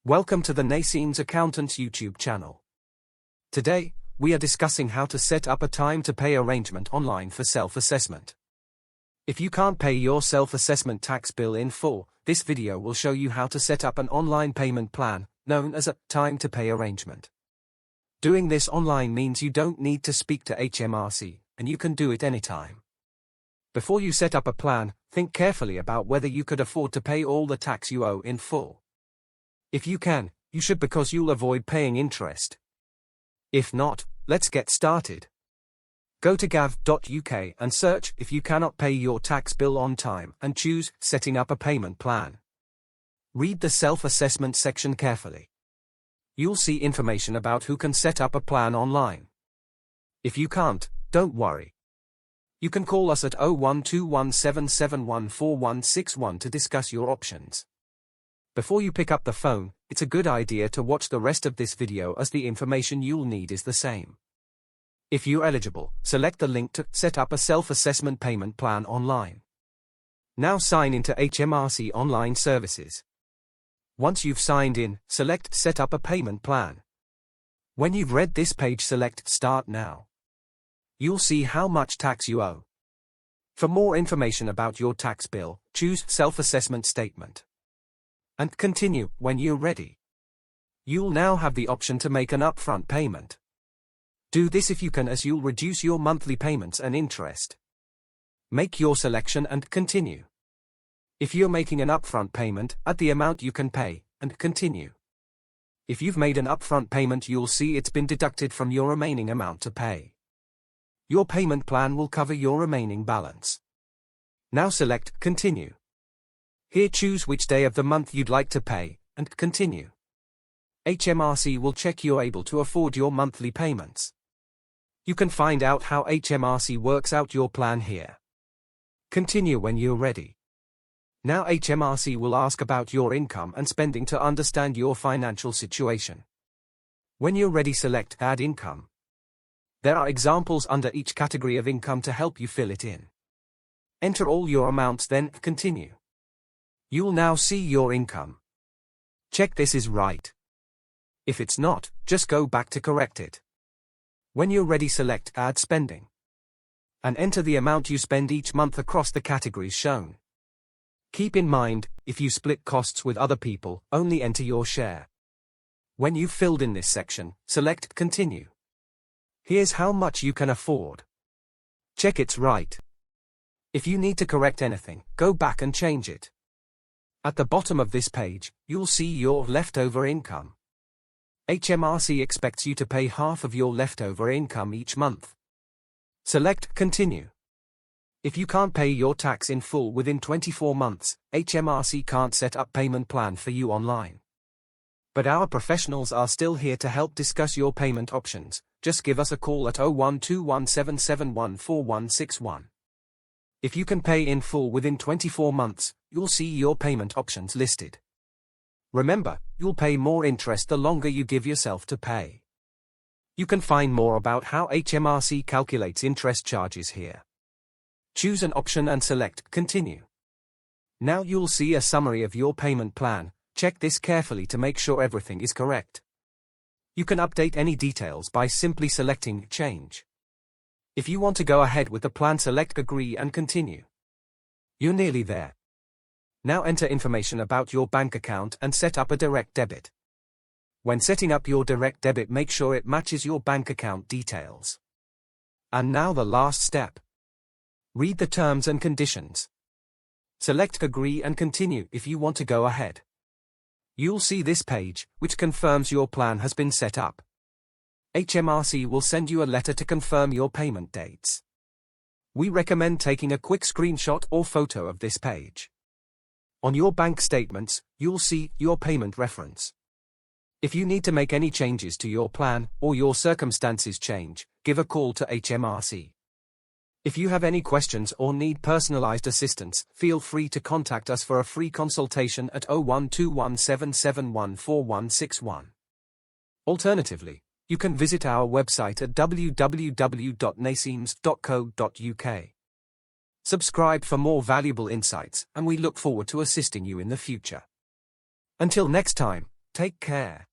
Welcome to the Naseems Accountants YouTube channel. Today, we are discussing how to set up a time-to-pay arrangement online for self-assessment. If you can't pay your self-assessment tax bill in full, this video will show you how to set up an online payment plan, known as a time-to-pay arrangement. Doing this online means you don't need to speak to HMRC, and you can do it anytime. Before you set up a plan, think carefully about whether you could afford to pay all the tax you owe in full. If you can, you should, because you'll avoid paying interest. If not, let's get started. Go to gov.uk and search if you cannot pay your tax bill on time and choose Setting up a payment plan. Read the self-assessment section carefully. You'll see information about who can set up a plan online. If you can't, don't worry. You can call us at 01217714161 to discuss your options. Before you pick up the phone, it's a good idea to watch the rest of this video, as the information you'll need is the same. If you're eligible, select the link to set up a self-assessment payment plan online. Now sign into HMRC online services. Once you've signed in, select Set up a payment plan. When you've read this page, select Start Now. You'll see how much tax you owe. For more information about your tax bill, choose Self-Assessment Statement. And continue when you're ready. You'll now have the option to make an upfront payment. Do this if you can, as you'll reduce your monthly payments and interest. Make your selection and continue. If you're making an upfront payment, add the amount you can pay, and continue. If you've made an upfront payment, you'll see it's been deducted from your remaining amount to pay. Your payment plan will cover your remaining balance. Now select Continue. Here choose which day of the month you'd like to pay, and continue. HMRC will check you're able to afford your monthly payments. You can find out how HMRC works out your plan here. Continue when you're ready. Now HMRC will ask about your income and spending to understand your financial situation. When you're ready, select Add Income. There are examples under each category of income to help you fill it in. Enter all your amounts, then continue. You'll now see your income. Check this is right. If it's not, just go back to correct it. When you're ready, select Add Spending. And enter the amount you spend each month across the categories shown. Keep in mind, if you split costs with other people, only enter your share. When you've filled in this section, select Continue. Here's how much you can afford. Check it's right. If you need to correct anything, go back and change it. At the bottom of this page, you'll see your leftover income. HMRC expects you to pay half of your leftover income each month. Select Continue. If you can't pay your tax in full within 24 months, HMRC can't set up payment plan for you online. But our professionals are still here to help discuss your payment options. Just give us a call at 01217714161. If you can pay in full within 24 months, you'll see your payment options listed. Remember, you'll pay more interest the longer you give yourself to pay. You can find more about how HMRC calculates interest charges here. Choose an option and select Continue. Now you'll see a summary of your payment plan. Check this carefully to make sure everything is correct. You can update any details by simply selecting Change. If you want to go ahead with the plan, select Agree and Continue. You're nearly there. Now enter information about your bank account and set up a direct debit. When setting up your direct debit, make sure it matches your bank account details. And now the last step. Read the terms and conditions. Select Agree and Continue if you want to go ahead. You'll see this page, which confirms your plan has been set up. HMRC will send you a letter to confirm your payment dates. We recommend taking a quick screenshot or photo of this page. On your bank statements, you'll see your payment reference. If you need to make any changes to your plan, or your circumstances change, give a call to HMRC. If you have any questions or need personalized assistance, feel free to contact us for a free consultation at 01217714161. Alternatively, you can visit our website at www.naseems.co.uk. Subscribe for more valuable insights, and we look forward to assisting you in the future. Until next time, Take care.